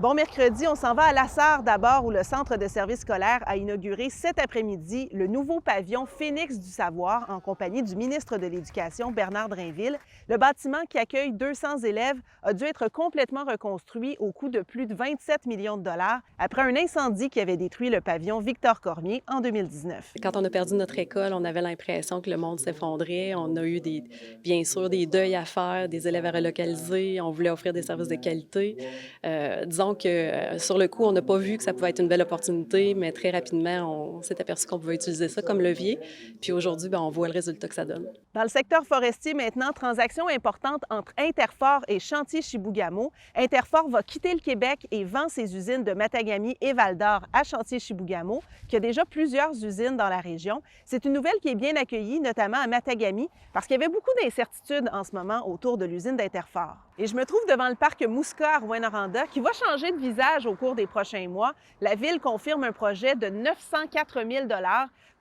Bon mercredi, on s'en va à Lassar d'abord, où le Centre de services scolaires a inauguré cet après-midi le nouveau pavillon Phénix du savoir en compagnie du ministre de l'Éducation, Bernard Drinville. Le bâtiment qui accueille 200 élèves a dû être complètement reconstruit au coût de plus de 27 millions de dollars après un incendie qui avait détruit le pavillon Victor Cormier en 2019. Quand on a perdu notre école, on avait l'impression que le monde s'effondrait. On a eu bien sûr des deuils à faire, des élèves à relocaliser. On voulait offrir des services de qualité. Disons que sur le coup, on n'a pas vu que ça pouvait être une belle opportunité, mais très rapidement, on s'est aperçu qu'on pouvait utiliser ça comme levier. Puis aujourd'hui, on voit le résultat que ça donne. Dans le secteur forestier maintenant, transaction importante entre Interfor et Chantier Chibougamau. Interfor va quitter le Québec et vend ses usines de Matagami et Val-d'Or à Chantier Chibougamau, qui a déjà plusieurs usines dans la région. C'est une nouvelle qui est bien accueillie, notamment à Matagami, parce qu'il y avait beaucoup d'incertitudes en ce moment autour de l'usine d'Interfor. Et je me trouve devant le parc Muska à Rouyn-Noranda qui va changer de visage au cours des prochains mois. La ville confirme un projet de 904 000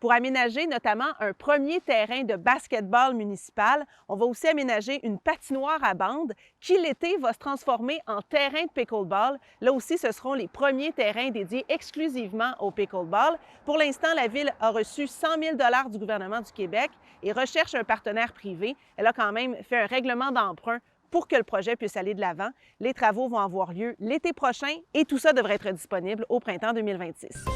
pour aménager notamment un premier terrain de basketball municipal. On va aussi aménager une patinoire à bandes qui, l'été, va se transformer en terrain de pickleball. Là aussi, ce seront les premiers terrains dédiés exclusivement au pickleball. Pour l'instant, la ville a reçu 100 000 du gouvernement du Québec et recherche un partenaire privé. Elle a quand même fait un règlement d'emprunt pour que le projet puisse aller de l'avant. Les travaux vont avoir lieu l'été prochain et tout ça devrait être disponible au printemps 2026.